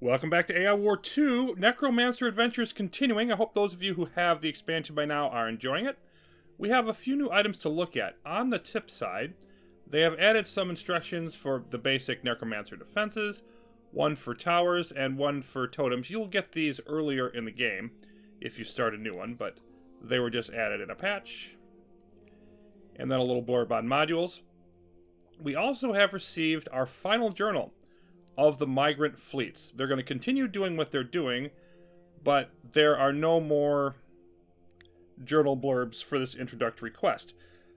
Welcome back to AI War 2, Necromancer Adventures continuing. I hope those of you who have the expansion by now are enjoying it. We have a few new items to look at. On the tip side, they have added some instructions for the basic Necromancer defenses, one for towers and one for totems. You'll get these earlier in the game if you start a new one, but they were just added in a patch. And then a little blurb on modules. We also have received our final journal of the migrant fleets. They're going to continue doing what they're doing, but there are no more journal blurbs for this introductory quest.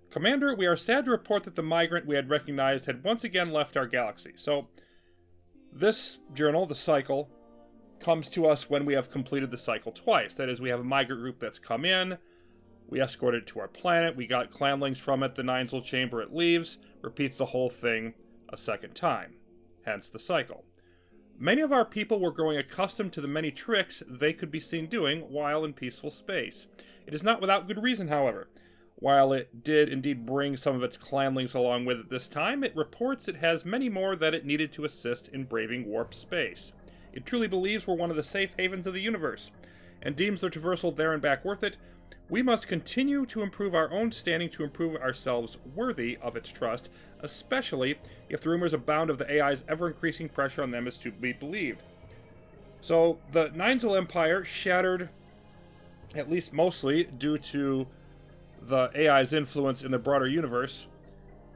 Commander, we are sad to report that the migrant we had recognized had once again left our galaxy. So, this journal, the cycle, comes to us when we have completed the cycle twice. That is, we have a migrant group that's come in, we escorted it to our planet, we got clanlings from it, the Ninzel chamber it leaves, repeats the whole thing a second time. Hence the cycle. Many of our people were growing accustomed to the many tricks they could be seen doing while in peaceful space. It is not without good reason, however. While it did indeed bring some of its clanlings along with it this time, it reports it has many more that it needed to assist in braving warp space. It truly believes we're one of the safe havens of the universe, and deems the traversal there and back worth it. We must continue to improve our own standing to improve ourselves worthy of its trust, especially if the rumors abound of the AI's ever-increasing pressure on them is to be believed. So, the Ninzel Empire shattered, at least mostly, due to the AI's influence in the broader universe,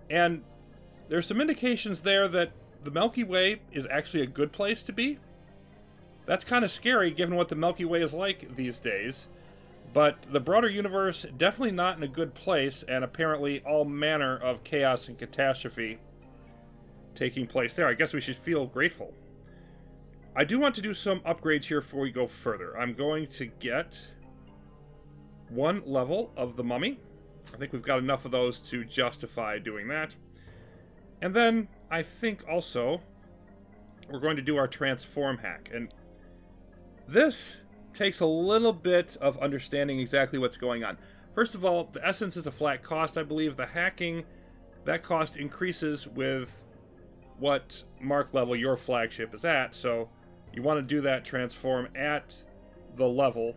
and there's some indications there that the Milky Way is actually a good place to be. That's kind of scary given what the Milky Way is like these days. But the broader universe, definitely not in a good place, and apparently all manner of chaos and catastrophe taking place there. I guess we should feel grateful. I do want to do some upgrades here before we go further. I'm going to get one level of the mummy. I think we've got enough of those to justify doing that. And then, I think also, we're going to do our transform hack. And this takes a little bit of understanding exactly what's going on. First of all, the essence is a flat cost. I believe the hacking, that cost increases with what mark level your flagship is at. So you want to do that transform at the level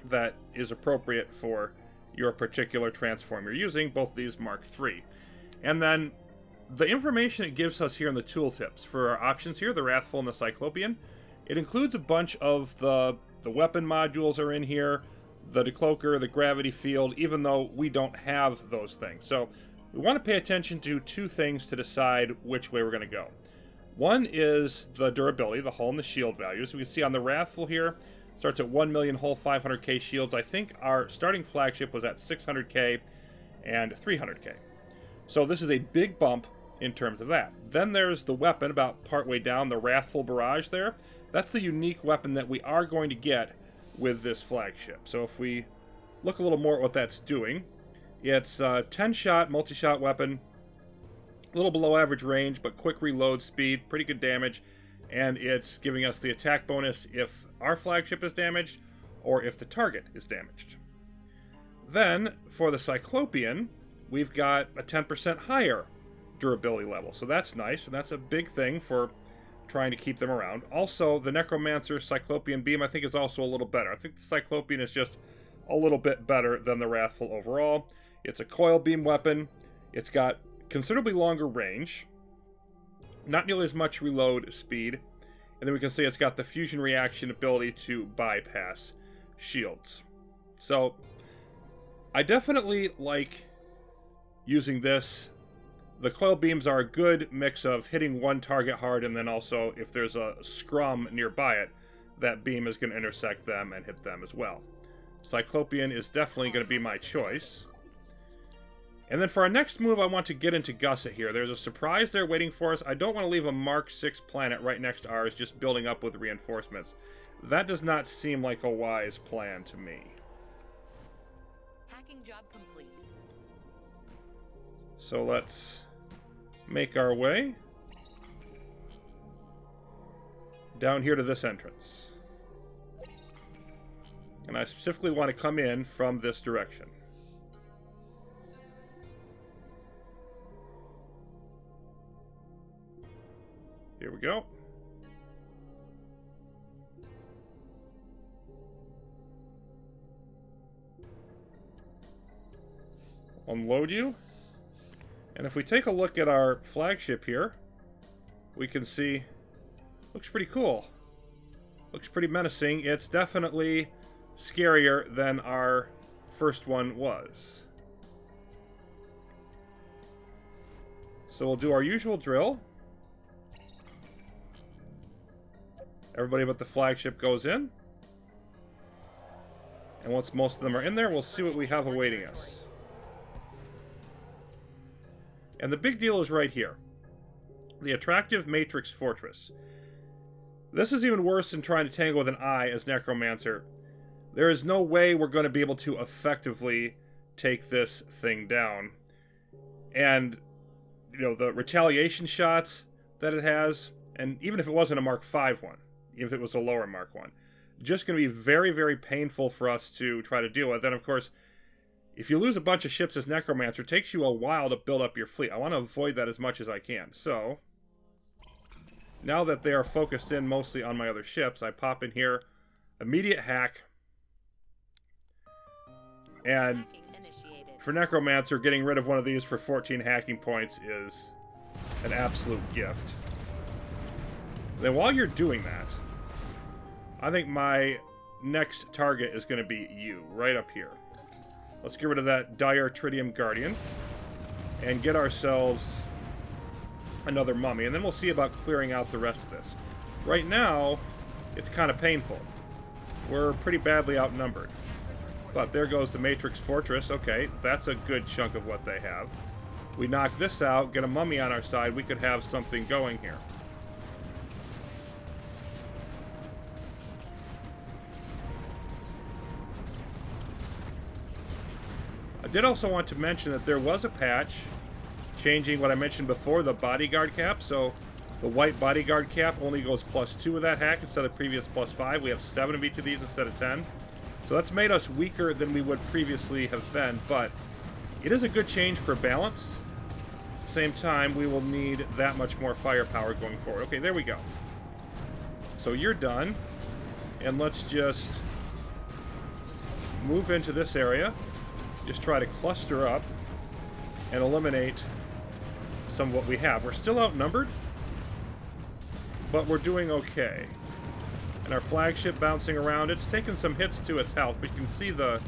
that is appropriate for your particular transform you're using, both these Mark III. And then the information it gives us here in the tooltips for our options here, the Wrathful and the Cyclopean, it includes a bunch of the weapon modules are in here, the decloaker, the gravity field, even though we don't have those things. So we want to pay attention to two things to decide which way we're going to go. One is the durability, the hull and the shield values. We can see on the Wrathful here, starts at 1 million hull, 500k shields. I think our starting flagship was at 600k and 300k. So this is a big bump in terms of that. Then there's the weapon about partway down, the Wrathful Barrage there. That's the unique weapon that we are going to get with this flagship. So if we look a little more at what that's doing, it's a 10-shot, multi-shot weapon, a little below average range, but quick reload speed, pretty good damage, and it's giving us the attack bonus if our flagship is damaged or if the target is damaged. Then, for the Cyclopean, we've got a 10% higher durability level, so that's nice, and that's a big thing for trying to keep them around. Also, the Necromancer Cyclopean Beam I think is also a little better. I think the Cyclopean is just a little bit better than the Wrathful overall. It's a coil beam weapon. It's got considerably longer range, not nearly as much reload speed, and then we can see it's got the fusion reaction ability to bypass shields. So, I definitely like using this. The coil beams are a good mix of hitting one target hard, and then also, if there's a scrum nearby it, that beam is going to intersect them and hit them as well. Cyclopean is definitely going to be my choice. And then for our next move, I want to get into Gusset here. There's a surprise there waiting for us. I don't want to leave a Mark VI planet right next to ours just building up with reinforcements. That does not seem like a wise plan to me. Hacking job complete. So let's make our way down here to this entrance. And I specifically want to come in from this direction. Here we go. unload you. And if we take a look at our flagship here, we can see, looks pretty cool. Looks pretty menacing. It's definitely scarier than our first one was. So we'll do our usual drill. Everybody but the flagship goes in. And once most of them are in there, we'll see what we have awaiting us. And the big deal is right here. The attractive Matrix Fortress. This is even worse than trying to tangle with an eye as Necromancer. There is no way we're going to be able to effectively take this thing down. And, you know, the retaliation shots that it has, and even if it wasn't a Mark V one, even if it was a lower Mark 1, just going to be very, very painful for us to try to deal with. Then, of course, if you lose a bunch of ships as Necromancer, it takes you a while to build up your fleet. I want to avoid that as much as I can. So, now that they are focused in mostly on my other ships, I pop in here, immediate hack, and for Necromancer, getting rid of one of these for 14 hacking points is an absolute gift. Then while you're doing that, I think my next target is going to be you, right up here. Let's get rid of that Dire Tritium Guardian and get ourselves another mummy, and then we'll see about clearing out the rest of this. Right now, it's kind of painful. We're pretty badly outnumbered. But there goes the Matrix Fortress. Okay, that's a good chunk of what they have. We knock this out, get a mummy on our side, we could have something going here. I did also want to mention that there was a patch changing what I mentioned before, the bodyguard cap. So the white bodyguard cap only goes +2 with that hack instead of previous +5. We have 7 of each of these instead of 10. So that's made us weaker than we would previously have been, but it is a good change for balance. At the same time, we will need that much more firepower going forward. Okay, there we go. So you're done. And let's just move into this area. Just try to cluster up and eliminate some of what we have. We're still outnumbered, but we're doing okay. And our flagship bouncing around, it's taken some hits to its health, but you can see the,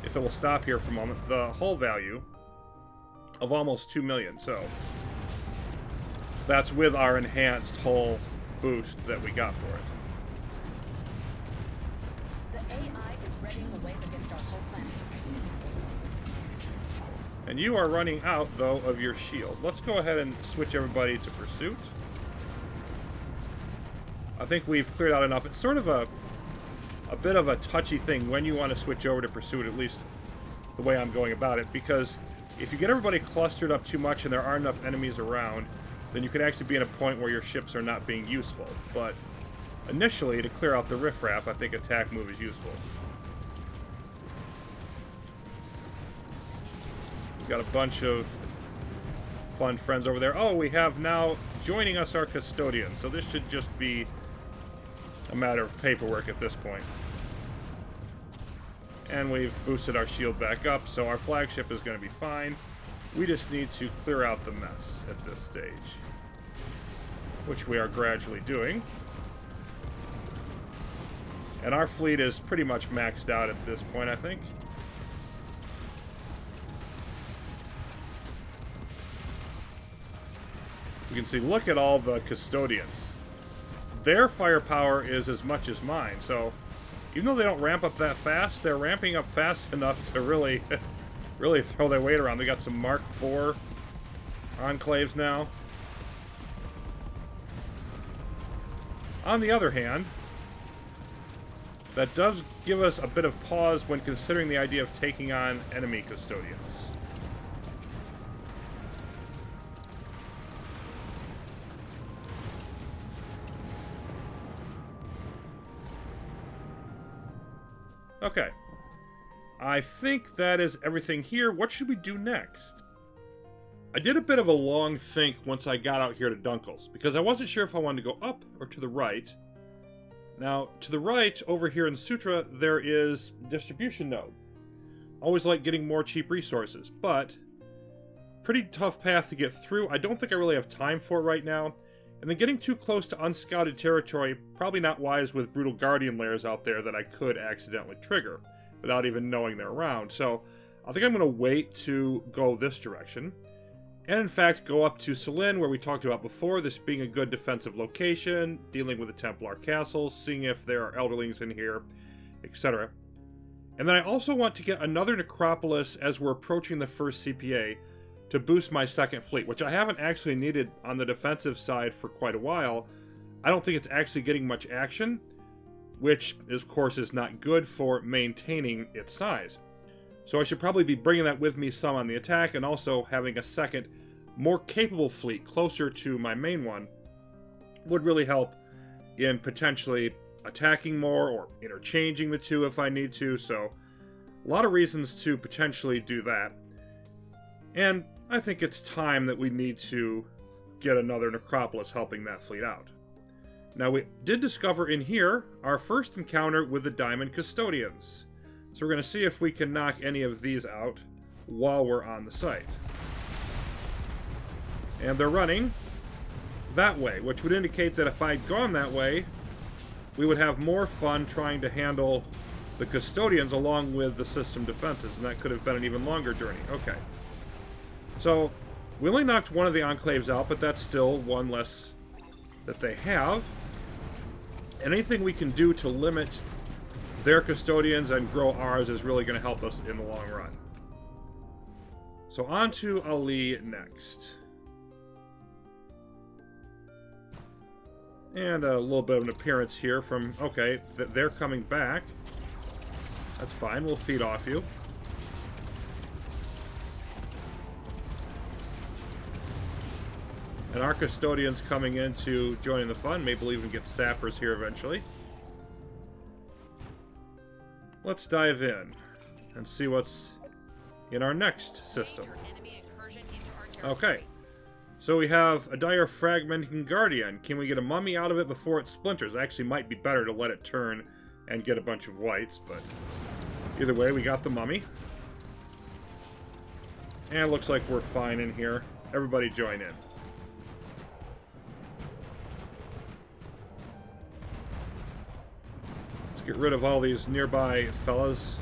if it will stop here for a moment, the hull value of almost 2 million. So that's with our enhanced hull boost that we got for it. The AI is readying the wave against our whole planet. And you are running out, though, of your shield. Let's go ahead and switch everybody to pursuit. I think we've cleared out enough. It's sort of a bit of a touchy thing when you want to switch over to pursuit, at least the way I'm going about it, because if you get everybody clustered up too much and there aren't enough enemies around, then you could actually be in a point where your ships are not being useful. But initially, to clear out the riffraff, I think attack move is useful. We've got a bunch of fun friends over there. Oh, we have now joining us our custodian, so this should just be a matter of paperwork at this point. And we've boosted our shield back up, so our flagship is going to be fine. We just need to clear out the mess at this stage, which we are gradually doing. And our fleet is pretty much maxed out at this point, I think. You can see, look at all the custodians. Their firepower is as much as mine, so even though they don't ramp up that fast, they're ramping up fast enough to really, really throw their weight around. They got some Mark IV enclaves now. On the other hand, that does give us a bit of pause when considering the idea of taking on enemy custodians. Okay. I think that is everything here. What should we do next? I did a bit of a long think once I got out here to Dunkles, because I wasn't sure if I wanted to go up or to the right. Now, to the right, over here in Sutra, there is distribution node. Always like getting more cheap resources, but pretty tough path to get through. I don't think I really have time for it right now. And then getting too close to unscouted territory, probably not wise with brutal guardian lairs out there that I could accidentally trigger without even knowing they're around. So I think I'm going to wait to go this direction. And in fact, go up to Saline, where we talked about before, this being a good defensive location, dealing with the Templar castles, seeing if there are elderlings in here, etc. And then I also want to get another necropolis as we're approaching the first CPA to boost my second fleet, which I haven't actually needed on the defensive side for quite a while. I don't think it's actually getting much action, which, of course, is not good for maintaining its size. So I should probably be bringing that with me some on the attack, and also having a second, more capable fleet closer to my main one would really help in potentially attacking more or interchanging the two if I need to. So a lot of reasons to potentially do that. And I think it's time that we need to get another necropolis helping that fleet out. Now, we did discover in here our first encounter with the Diamond Custodians. So we're going to see if we can knock any of these out while we're on the site. And they're running that way, which would indicate that if I'd gone that way, we would have more fun trying to handle the Custodians along with the system defenses, and that could have been an even longer journey. Okay. So, we only knocked one of the Enclaves out, but that's still one less that they have. Anything we can do to limit their Custodians and grow ours is really going to help us in the long run. So on to Ali next. And a little bit of an appearance here from... Okay, they're coming back. That's fine, we'll feed off you. And our Custodians coming in to join the fun. Maybe we'll even get Sappers here eventually. Let's dive in and see what's in our next system. Okay. So we have a dire fragmenting guardian. Can we get a mummy out of it before it splinters? Actually, might be better to let it turn and get a bunch of whites, but either way, we got the mummy. And it looks like we're fine in here. Everybody join in. Let's get rid of all these nearby fellas.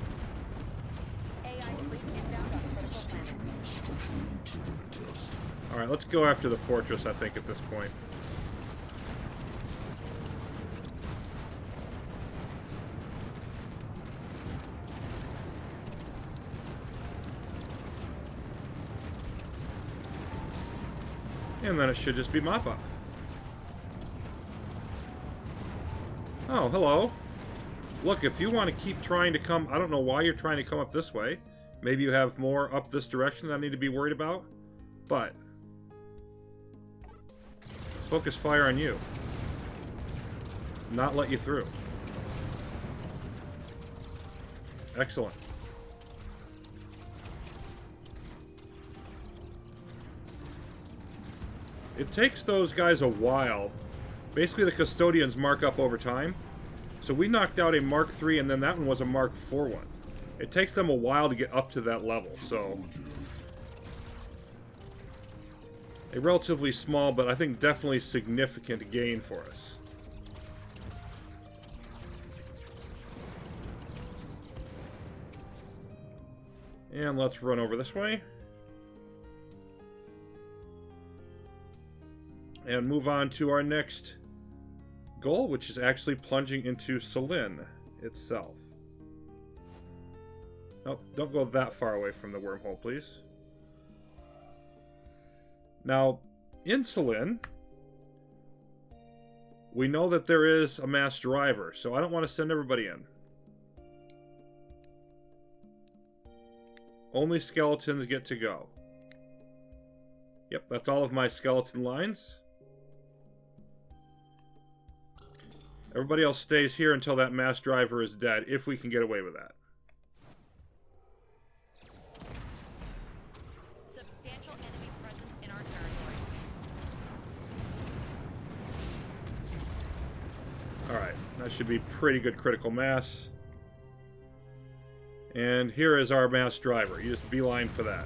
Alright, let's go after the fortress, I think, at this point. And then it should just be mop-up. Oh, hello. Look, if you want to keep trying to come... I don't know why you're trying to come up this way. Maybe you have more up this direction that I need to be worried about. But... focus fire on you. Not let you through. Excellent. It takes those guys a while. Basically, the Custodians mark up over time. So we knocked out a Mark III, and then that one was a Mark IV one. It takes them a while to get up to that level, so... a relatively small, but I think definitely significant gain for us. And let's run over this way. And move on to our next goal, which is actually plunging into Saline itself. Oh, don't go that far away from the wormhole, please. Now, in Saline, we know that there is a mass driver, so I don't want to send everybody in. Only skeletons get to go. Yep, that's all of my skeleton lines. Everybody else stays here until that mass driver is dead, if we can get away with that. Substantial enemy presence in our territory. Alright, that should be pretty good critical mass. And here is our mass driver. You just beeline for that.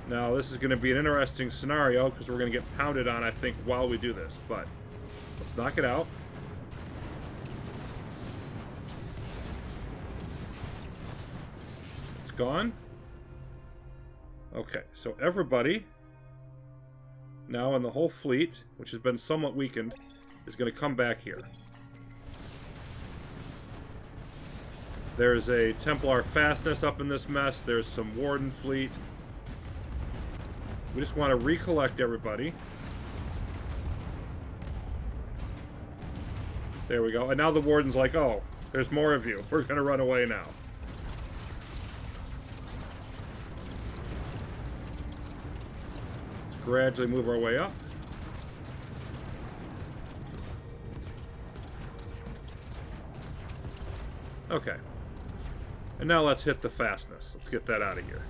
Now, this is going to be an interesting scenario because we're going to get pounded on, I think, while we do this. But let's knock it out. It's gone. Okay, so everybody now in the whole fleet, which has been somewhat weakened, is going to come back here. There's a Templar fastness up in this mess. There's some Warden fleet. We just want to recollect everybody. There we go. And now the Warden's like, oh, there's more of you. We're going to run away now. Let's gradually move our way up. Okay. And now let's hit the fastness. Let's get that out of here.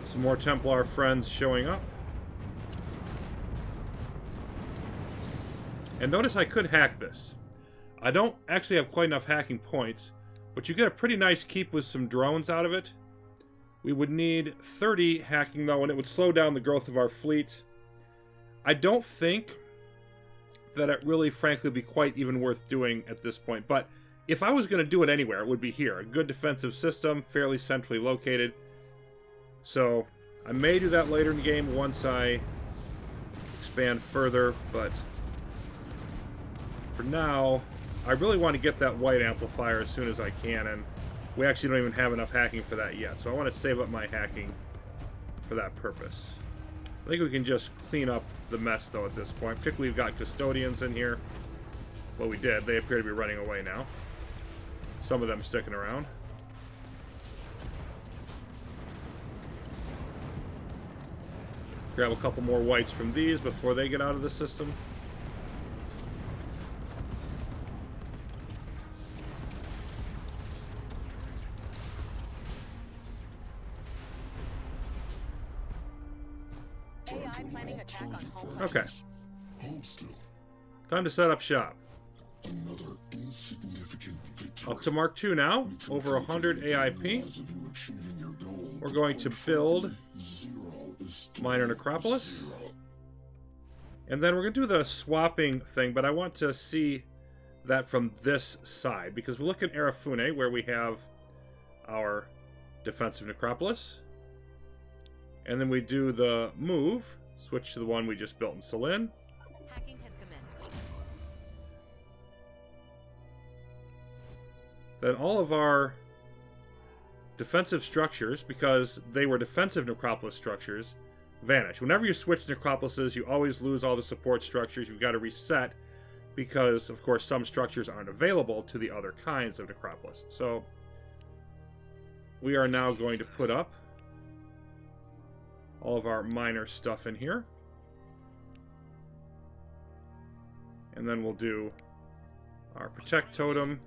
Some more Templar friends showing up. And notice I could hack this. I don't actually have quite enough hacking points, but you get a pretty nice keep with some drones out of it. We would need 30 hacking, though, and it would slow down the growth of our fleet. I don't think that it really, frankly, would be quite even worth doing at this point. But if I was going to do it anywhere, it would be here. A good defensive system, fairly centrally located. So I may do that later in the game once I expand further. But for now, I really want to get that white amplifier as soon as I can. And we actually don't even have enough hacking for that yet, so I want to save up my hacking for that purpose. I think we can just clean up the mess, though, at this point. Particularly, we've got custodians in here. Well, we did. They appear to be running away now. Some of them sticking around. Grab a couple more whites from these before they get out of the system. Okay. Time to set up shop. Up to Mark II now. Over 100 AIP. We're going to build Minor Necropolis. And then we're going to do the swapping thing, but I want to see that from this side. Because we look at Arafune, where we have our defensive Necropolis. And then we do the move. Switch to the one we just built in Saline. Hacking has commenced. Then all of our defensive structures, because they were defensive Necropolis structures, vanish. Whenever you switch Necropolises, you always lose all the support structures. You've got to reset because, of course, some structures aren't available to the other kinds of Necropolis. So we are now going to put up all of our minor stuff in here. And then we'll do our Protect Totem.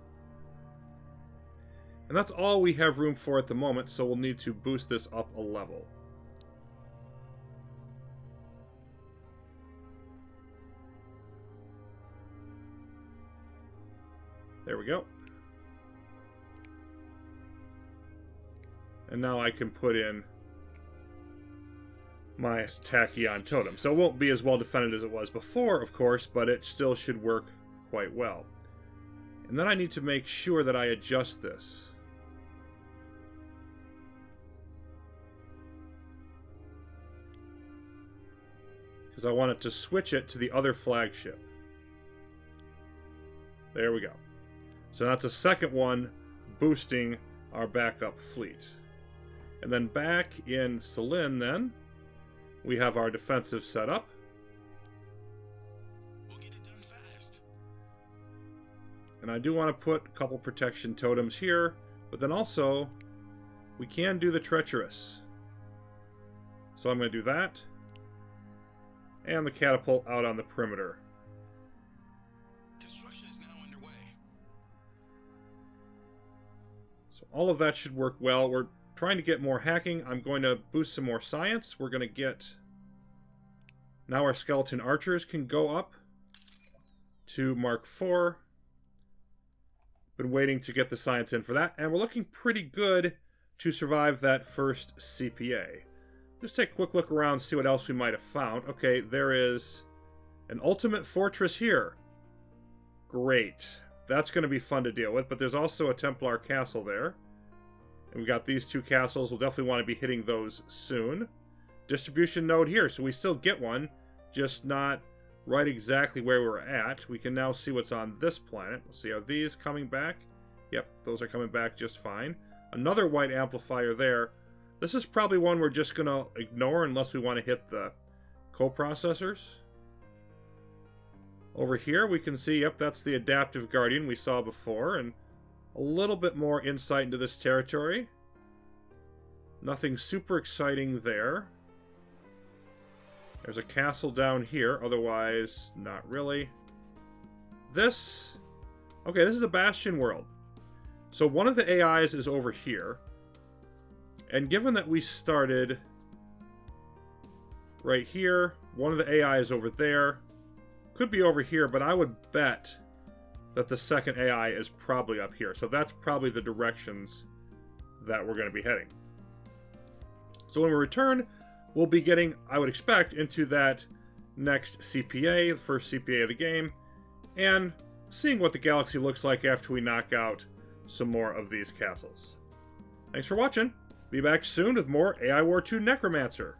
And that's all we have room for at the moment, so we'll need to boost this up a level. There we go. And now I can put in my Tachyon Totem. So it won't be as well defended as it was before, of course, but it still should work quite well. And then I need to make sure that I adjust this. Because I want it to switch it to the other flagship. There we go. So that's a second one boosting our backup fleet. And then back in Saline then, we have our defensive setup. We'll get it done fast. And I do want to put a couple protection totems here, but then also we can do the treacherous. So I'm going to do that. And the catapult out on the perimeter. Construction is now underway. So all of that should work well. We're trying to get more hacking. I'm going to boost some more science. We're going to get... Now our skeleton archers can go up to Mark IV. Been waiting to get the science in for that. And we're looking pretty good to survive that first CPA. Just take a quick look around, see what else we might have found. Okay, there is an ultimate fortress here. Great. That's going to be fun to deal with, but there's also a Templar castle there. And we got these two castles. We'll definitely want to be hitting those soon. Distribution node here, so we still get one, just not right exactly where we're at. We can now see what's on this planet. Let's see, are these coming back? Yep, those are coming back just fine. Another white amplifier there. This is probably one we're just going to ignore unless we want to hit the coprocessors. Over here we can see, yep, that's the adaptive guardian we saw before, and a little bit more insight into this territory. Nothing super exciting there. There's a castle down here, otherwise not really. This, okay, this is a Bastion world. So one of the AIs is over here. And given that we started right here, one of the AI is over there. Could be over here, but I would bet that the second AI is probably up here. So that's probably the directions that we're going to be heading. So when we return, we'll be getting, I would expect, into that next CPA, the first CPA of the game, and seeing what the galaxy looks like after we knock out some more of these castles. Thanks for watching. Be back soon with more AI War 2 Necromancer.